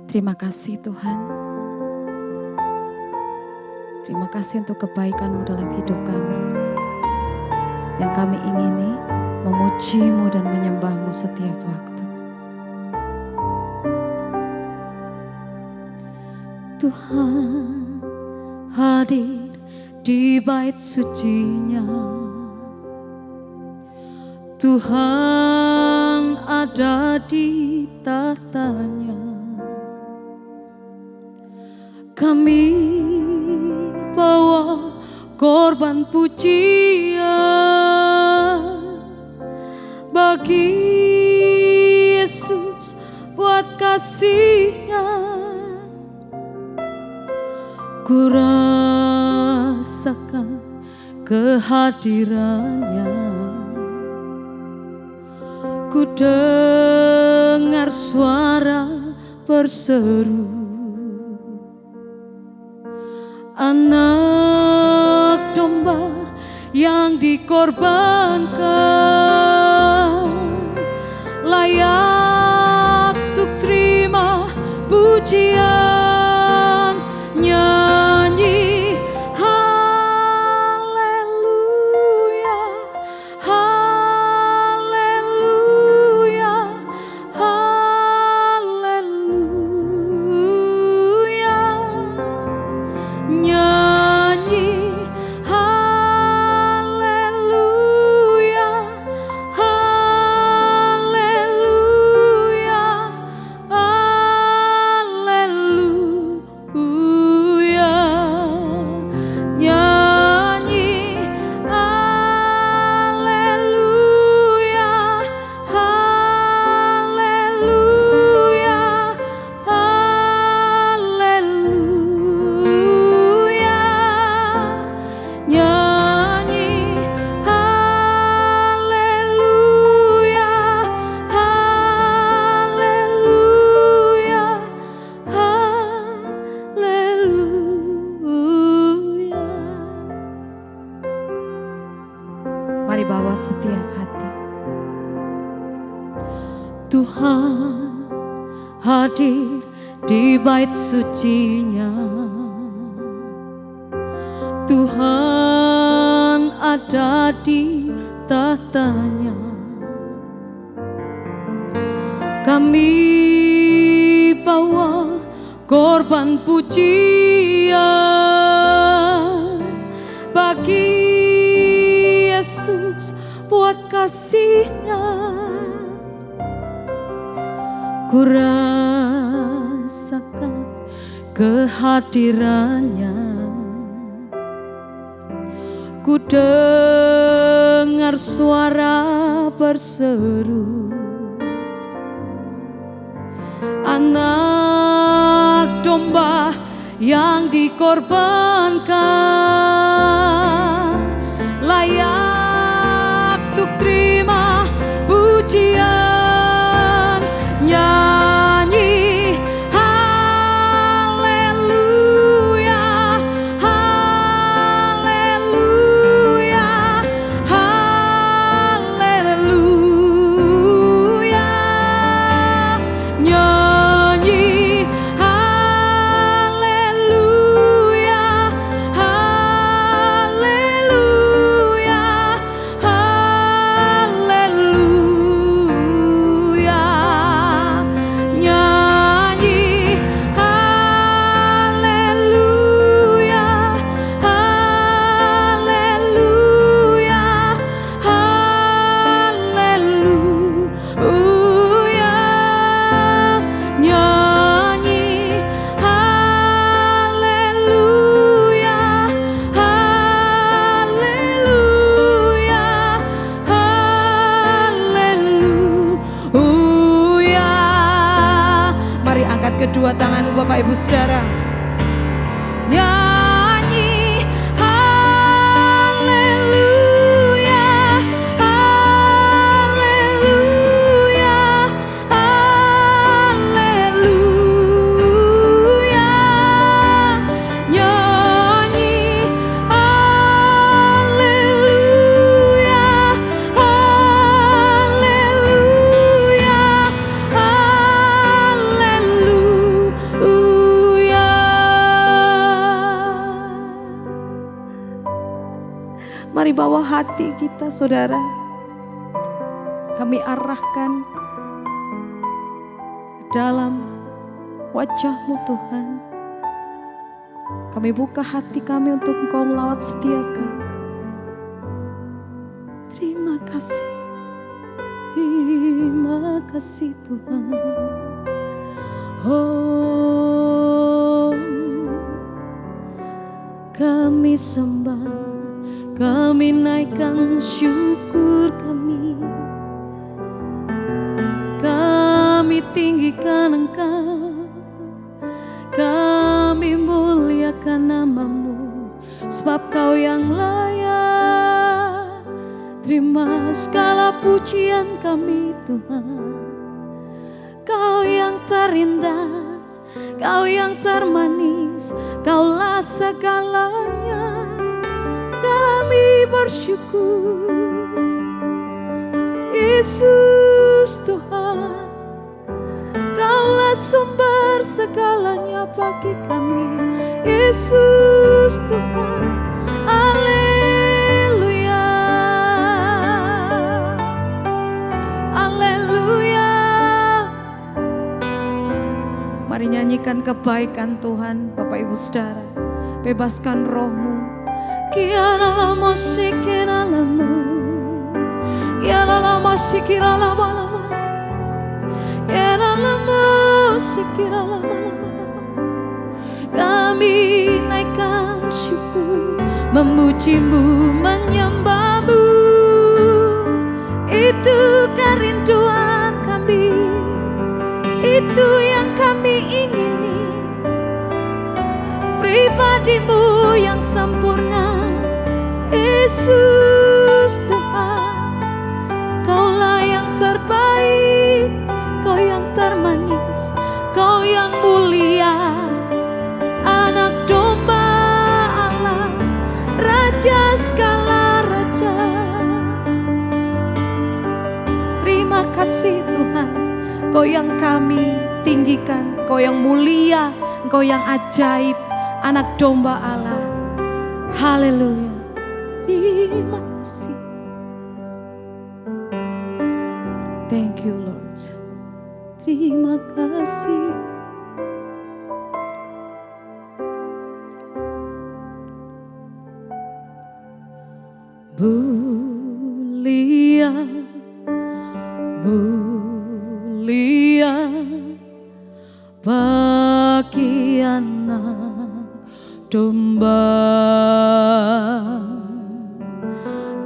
Terima kasih Tuhan. Terima kasih untuk kebaikan-Mu dalam hidup kami. Yang kami ingini memuji-Mu dan menyembah-Mu setiap waktu. Tuhan hadir di bait suci-Nya. Tuhan ada di tatanya. Kami bawa korban pujian bagi Yesus buat kasih-Nya. Ku rasakan kehadiran-Nya. Ku dengar suara berseru. Anak domba yang dikorbankan layak untuk terima pujian. Nyanyi haleluya, haleluya, haleluya. Nyanyi haleluya, haleluya, haleluya. Nyanyi haleluya, haleluya, haleluya. Nyanyi haleluya, haleluya, haleluya. Mari bawa setiap hati. Tuhan hadir di bait suci-Nya. Tuhan ada di tatanya. Kami bawa korban pujian bagi Yesus buat kasih-Nya. Ku rasakan kehadiran-Nya. Ku dengar suara berseru. Anak domba yang dikorbankan layak untuk terima pujian. Nyanyi haleluya, haleluya, haleluya. Nyanyi haleluya, haleluya, haleluya. Nyanyi haleluya, haleluya, haleluya. Nyanyi haleluya, haleluya, haleluya. Mari angkat kedua tanganmu Bapak Ibu Saudara. Nyanyi haleluya, haleluya, haleluya. Nyanyi haleluya, haleluya, haleluya. Mari bawa hati kita saudara, kami arahkan dalam wajah-Mu Tuhan. Kami buka hati kami untuk Engkau melawat setiakan. Terima kasih Tuhan. Oh, kami sembah, kami naikkan syukur kami. Kami tinggikan Engkau, kami muliakan nama-Mu, sebab Kau yang layak. Terima segala pujian kami Tuhan. Kau yang terindah, Kau yang termanis, Kaulah segalanya. Kami bersyukur Yesus Tuhan, Kaulah sumber segalanya bagi kami. Yesus Tuhan, haleluya, haleluya. Mari nyanyikan kebaikan Tuhan Bapak Ibu Saudara. Bebaskan roh-Mu. Kiara lama sikira lamu, kiara lama sikira lama lama, kiara lama sikira lama lama. Kami naikkan syukur, memuji-Mu, menyembah-Mu. Itu kerinduan kami, itu yang kami ingini. Pribadi-Mu yang sempurna, Yesus Tuhan. Kaulah yang terbaik, Kau yang termanis, Kau yang mulia, Anak domba Allah, Raja segala raja. Terima kasih Tuhan, Kau yang kami tinggikan, Kau yang mulia, Kau yang ajaib, Anak domba Allah. Haleluya. Terima kasih. Thank you Lord. Terima kasih. Mulia, mulia bagi Anak domba.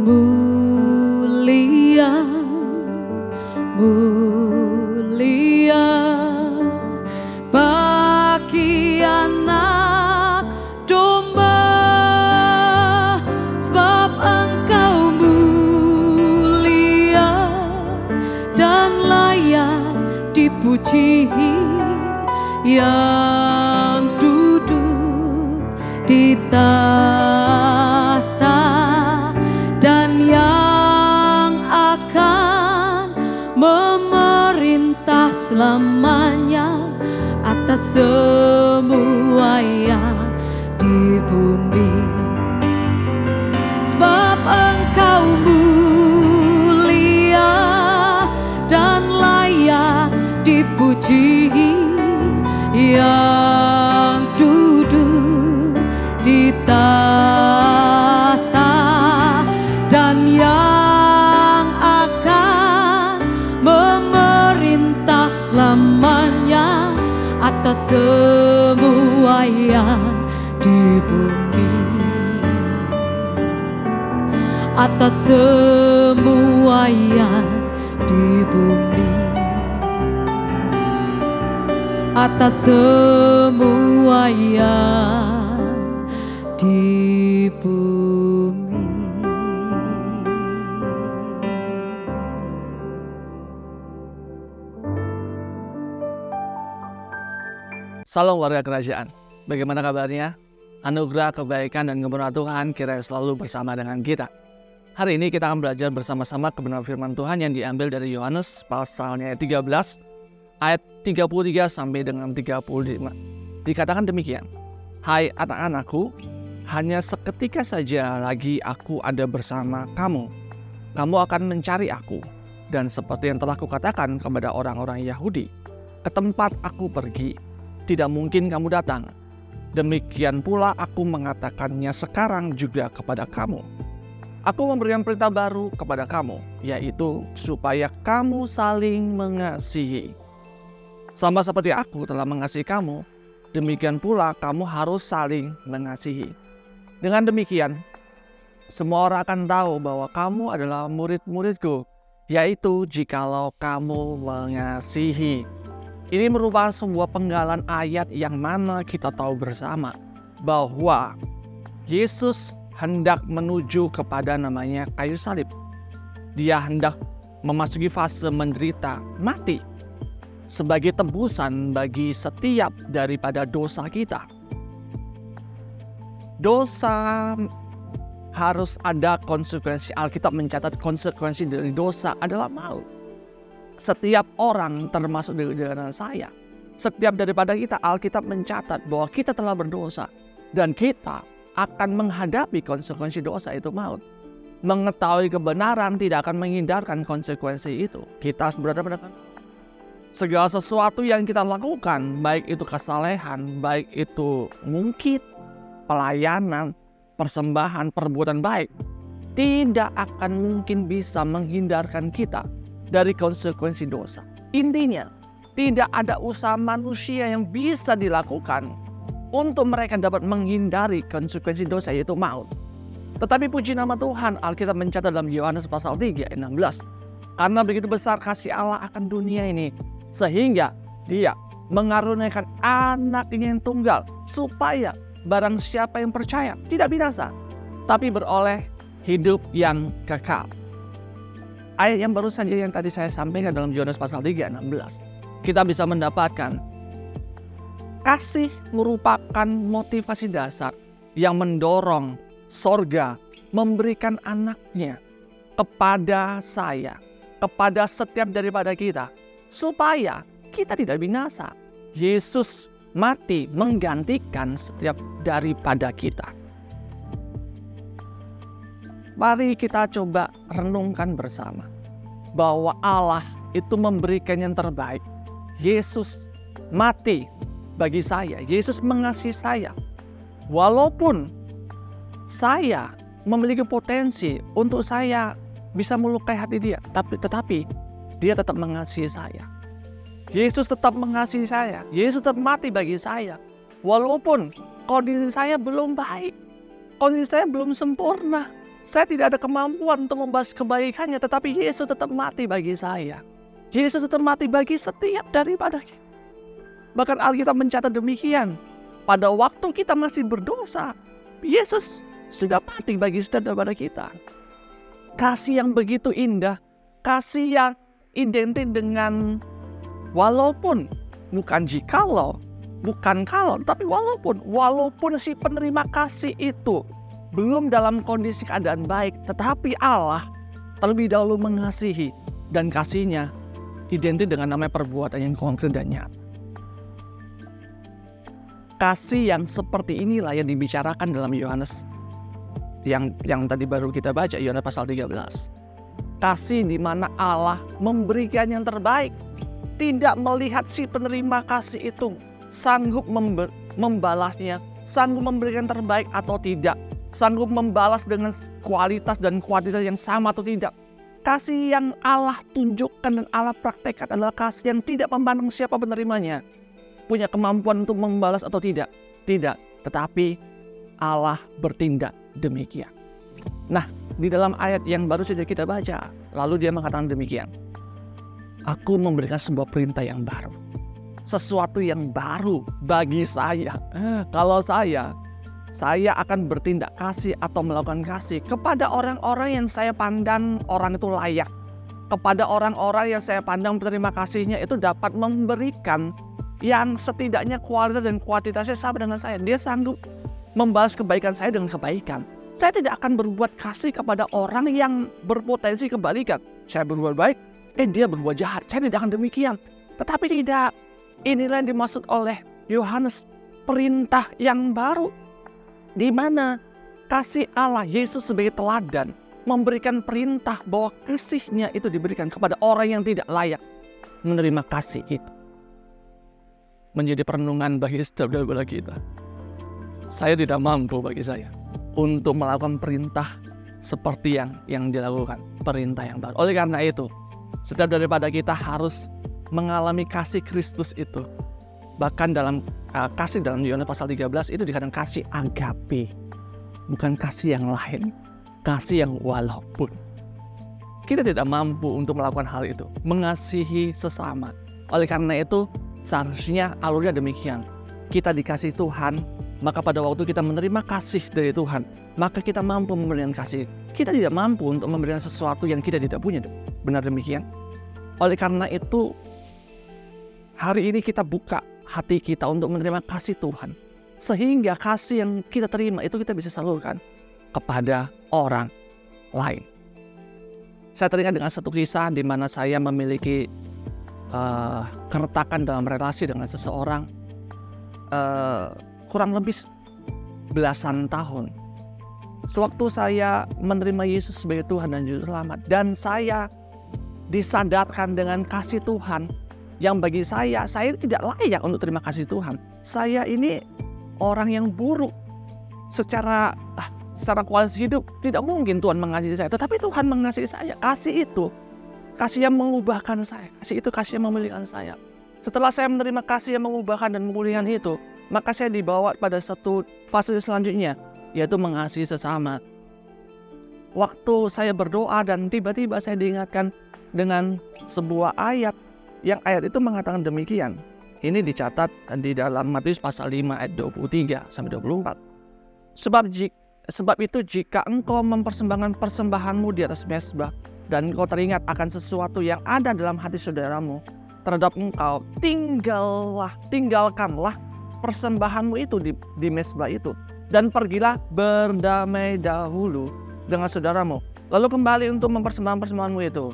Mulia, mulia bagi Anak domba, sebab Engkau mulia dan layak dipuji, yang duduk di tahta dan yang akan memerintah selamanya atas semua yang di bumi. Sebab Engkau mulia dan layak dipuji, yang duduk di tahta dan yang akan memerintah selamanya atas semua yang di bumi, atas semua yang di bumi, atas semua yang di bumi. Salam warga kerajaan, bagaimana kabarnya? Anugerah, kebaikan, dan kebenaran Tuhan kiranya selalu bersama dengan kita. Hari ini kita akan belajar bersama-sama kebenaran firman Tuhan yang diambil dari Yohanes pasalnya 13 ayat 33 sampai dengan 35. Dikatakan demikian, hai anak-anakku, hanya seketika saja lagi aku ada bersama kamu. Kamu akan mencari aku. Dan seperti yang telah kukatakan kepada orang-orang Yahudi, ke tempat aku pergi, tidak mungkin kamu datang. Demikian pula aku mengatakannya sekarang juga kepada kamu. Aku memberikan perintah baru kepada kamu, yaitu supaya kamu saling mengasihi. Sama seperti aku telah mengasihi kamu, demikian pula kamu harus saling mengasihi. Dengan demikian, semua orang akan tahu bahwa kamu adalah murid-muridku, yaitu jikalau kamu mengasihi. Ini merupakan sebuah penggalan ayat yang mana kita tahu bersama bahwa Yesus hendak menuju kepada namanya kayu salib. Dia hendak memasuki fase menderita, mati sebagai tebusan bagi setiap daripada dosa kita. Dosa harus ada konsekuensi. Alkitab mencatat konsekuensi dari dosa adalah maut. Setiap orang termasuk dengan saya, setiap daripada kita, Alkitab mencatat bahwa kita telah berdosa dan kita akan menghadapi konsekuensi dosa itu maut. Mengetahui kebenaran tidak akan menghindarkan konsekuensi itu. Kita harus berada pada segala sesuatu yang kita lakukan, baik itu kesalehan, baik itu ngungkit, pelayanan, persembahan, perbuatan baik, tidak akan mungkin bisa menghindarkan kita dari konsekuensi dosa. Intinya, tidak ada usaha manusia yang bisa dilakukan untuk mereka dapat menghindari konsekuensi dosa, yaitu maut. Tetapi puji nama Tuhan, Alkitab mencatat dalam Yohanes pasal 3 ayat 16. Karena begitu besar kasih Allah akan dunia ini, sehingga Dia mengaruniakan Anak-Nya yang tunggal, supaya barang siapa yang percaya tidak binasa, tapi beroleh hidup yang kekal. Ayat yang baru saja yang tadi saya sampaikan dalam Yohanes pasal 3 ayat 16. Kita bisa mendapatkan kasih merupakan motivasi dasar yang mendorong sorga memberikan anaknya kepada saya, kepada setiap daripada kita, supaya kita tidak binasa. Yesus mati menggantikan setiap daripada kita. Mari kita coba renungkan bersama bahwa Allah itu memberikan yang terbaik. Yesus mati bagi saya. Yesus mengasihi saya. Walaupun saya memiliki potensi untuk saya bisa melukai hati Dia, tetapi Dia tetap mengasihi saya. Yesus tetap mengasihi saya. Yesus tetap mati bagi saya. Walaupun kondisi saya belum baik, kondisi saya belum sempurna, saya tidak ada kemampuan untuk membahas kebaikannya, tetapi Yesus tetap mati bagi saya. Yesus tetap mati bagi setiap daripada kita. Bahkan Alkitab mencatat demikian. Pada waktu kita masih berdosa, Yesus sudah mati bagi setiap daripada kita. Kasih yang begitu indah, kasih yang identik dengan walaupun, bukan jikalau, bukan kalau, tapi walaupun si penerima kasih itu belum dalam kondisi keadaan baik, tetapi Allah terlebih dahulu mengasihi, dan kasihnya identik dengan namanya perbuatan yang konkret dan nyata. Kasih yang seperti inilah yang dibicarakan dalam Yohanes yang tadi baru kita baca, Yohanes pasal 13. Kasih di mana Allah memberikan yang terbaik, tidak melihat si penerima kasih itu sanggup membalasnya, sanggup memberikan terbaik atau tidak, sanggup membalas dengan kualitas dan kuantitas yang sama atau tidak. Kasih yang Allah tunjukkan dan Allah praktekkan adalah kasih yang tidak memandang siapa penerimanya punya kemampuan untuk membalas atau tidak. Tidak, tetapi Allah bertindak demikian. Nah, di dalam ayat yang baru saja kita baca, lalu Dia mengatakan demikian. Aku memberikan sebuah perintah yang baru. Sesuatu yang baru bagi saya. Kalau saya akan bertindak kasih atau melakukan kasih kepada orang-orang yang saya pandang orang itu layak. Kepada orang-orang yang saya pandang penerima kasihnya itu dapat memberikan yang setidaknya kualitas dan kuantitasnya sama dengan saya. Dia sanggup membalas kebaikan saya dengan kebaikan. Saya tidak akan berbuat kasih kepada orang yang berpotensi kebalikan. Saya berbuat baik, dia berbuat jahat. Saya tidak akan demikian. Tetapi tidak. Inilah yang dimaksud oleh Yohanes, perintah yang baru. di mana kasih Allah Yesus sebagai teladan memberikan perintah bahwa kasih-Nya itu diberikan kepada orang yang tidak layak menerima kasih itu. Menjadi perenungan bagi setiap dari kita. Saya tidak mampu bagi saya untuk melakukan perintah seperti yang dilakukan, perintah yang baru. Oleh karena itu, setiap daripada kita harus mengalami kasih Kristus itu. Bahkan dalam kasih dalam Yohanes pasal 13 itu dikatakan kasih agape. Bukan kasih yang lain, kasih yang walaupun. Kita tidak mampu untuk melakukan hal itu, mengasihi sesama. Oleh karena itu, seharusnya alurnya demikian. Kita dikasih Tuhan, maka pada waktu kita menerima kasih dari Tuhan, maka kita mampu memberikan kasih. Kita tidak mampu untuk memberikan sesuatu yang kita tidak punya. Benar demikian? Oleh karena itu, hari ini kita buka hati kita untuk menerima kasih Tuhan. Sehingga kasih yang kita terima itu kita bisa salurkan kepada orang lain. Saya teringat dengan satu kisah di mana saya memiliki keretakan dalam relasi dengan seseorang kurang lebih belasan tahun. Sewaktu saya menerima Yesus sebagai Tuhan dan Juru Selamat, dan saya disadarkan dengan kasih Tuhan yang bagi saya tidak layak untuk terima kasih Tuhan. Saya ini orang yang buruk secara kualitas hidup, tidak mungkin Tuhan mengasihi saya, tetapi Tuhan mengasihi saya. Kasih itu, kasih yang mengubahkan saya, kasih itu kasih yang memulihkan saya. Setelah saya menerima kasih yang mengubahkan dan memulihkan itu, maka saya dibawa pada satu fase selanjutnya, yaitu mengasihi sesama. Waktu saya berdoa dan tiba-tiba saya diingatkan dengan sebuah ayat, yang ayat itu mengatakan demikian. Ini dicatat di dalam Matius pasal 5 ayat 23 sampai 24. Sebab itu jika engkau mempersembahkan persembahanmu di atas mezbah dan engkau teringat akan sesuatu yang ada dalam hati saudaramu terhadap engkau, tinggalkanlah persembahanmu itu di mezbah itu dan pergilah berdamai dahulu dengan saudaramu, lalu kembali untuk mempersembahkan persembahanmu itu.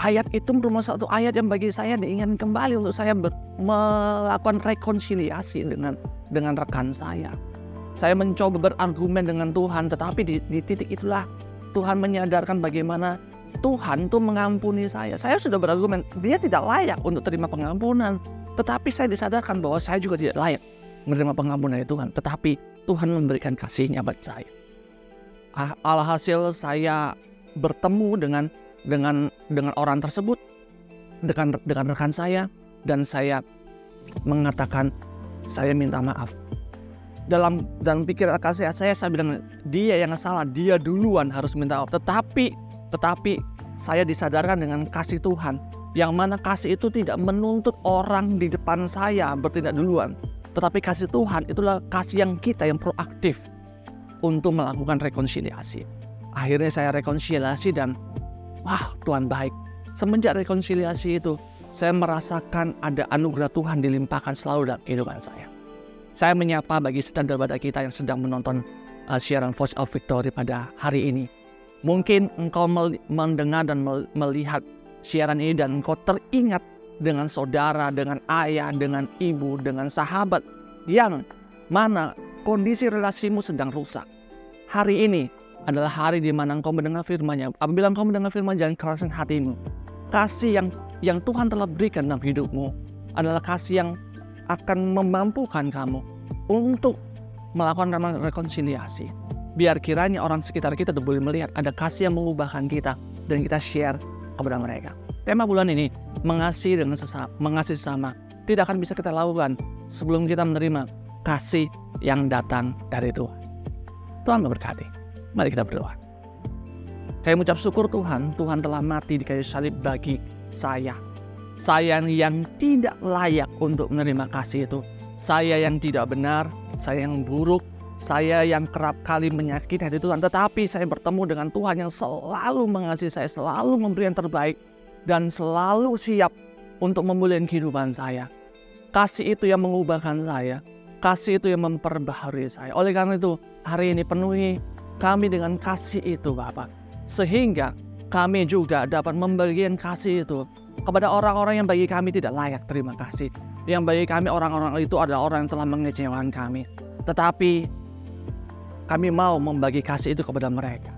Ayat itu merupakan satu ayat yang bagi saya diingatkan kembali untuk saya melakukan rekonsiliasi dengan rekan saya. Saya mencoba berargumen dengan Tuhan, tetapi di titik itulah Tuhan menyadarkan bagaimana Tuhan itu mengampuni saya. Saya sudah berargumen, dia tidak layak untuk terima pengampunan. Tetapi saya disadarkan bahwa saya juga tidak layak menerima pengampunan dari Tuhan. Tetapi Tuhan memberikan kasih-Nya buat saya. Alhasil saya bertemu dengan orang tersebut, dengan rekan saya, dan saya mengatakan saya minta maaf. Dalam pikiran saya bilang dia yang salah, dia duluan harus minta maaf. Tetapi saya disadarkan dengan kasih Tuhan, yang mana kasih itu tidak menuntut orang di depan saya bertindak duluan. Tetapi kasih Tuhan itulah kasih yang kita yang proaktif untuk melakukan rekonsiliasi. Akhirnya saya rekonsiliasi dan wah, Tuhan baik. Semenjak rekonsiliasi itu, saya merasakan ada anugerah Tuhan dilimpahkan selalu dalam kehidupan saya. Saya menyapa bagi setiap daripada kita yang sedang menonton siaran Voice of Victory pada hari ini. Mungkin engkau mendengar dan melihat siaran ini dan engkau teringat dengan saudara, dengan ayah, dengan ibu, dengan sahabat yang mana kondisi relasimu sedang rusak. Hari ini adalah hari di mana engkau mendengar firman-Nya. Apabila engkau mendengar firman, jangan keraskan hatimu. Kasih yang Tuhan telah berikan dalam hidupmu adalah kasih yang akan memampukan kamu untuk melakukan rekonsiliasi. Biar kiranya orang sekitar kita boleh melihat ada kasih yang mengubahkan kita dan kita share kepada mereka. Tema bulan ini, mengasihi sesama, tidak akan bisa kita lakukan sebelum kita menerima kasih yang datang dari Tuhan. Tuhan memberkati. Mari kita berdoa. Saya mengucap syukur Tuhan telah mati di kayu salib bagi saya. Saya yang tidak layak untuk menerima kasih itu. Saya yang tidak benar, saya yang buruk, saya yang kerap kali menyakiti hati Tuhan. Tetapi saya bertemu dengan Tuhan yang selalu mengasihi saya, selalu memberi yang terbaik, dan selalu siap untuk memulihkan kehidupan saya. Kasih itu yang mengubahkan saya, kasih itu yang memperbaharui saya. Oleh karena itu, hari ini penuhi kami dengan kasih itu Bapak. Sehingga kami juga dapat membagikan kasih itu kepada orang-orang yang bagi kami tidak layak terima kasih. Yang bagi kami orang-orang itu adalah orang yang telah mengecewakan kami. Tetapi kami mau membagi kasih itu kepada mereka.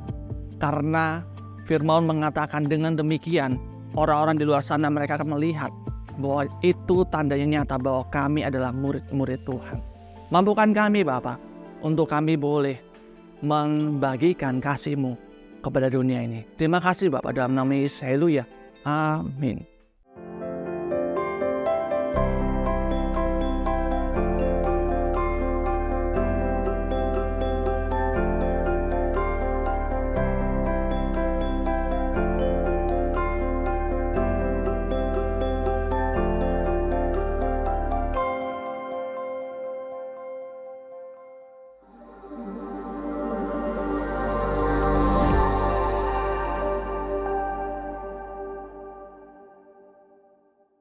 Karena Firman mengatakan dengan demikian, orang-orang di luar sana mereka akan melihat bahwa itu tandanya nyata bahwa kami adalah murid-murid Tuhan. Mampukan kami Bapa untuk kami boleh membagikan kasih-Mu kepada dunia ini. Terima kasih Bapak dalam nama Yesus. Haleluya. Amin.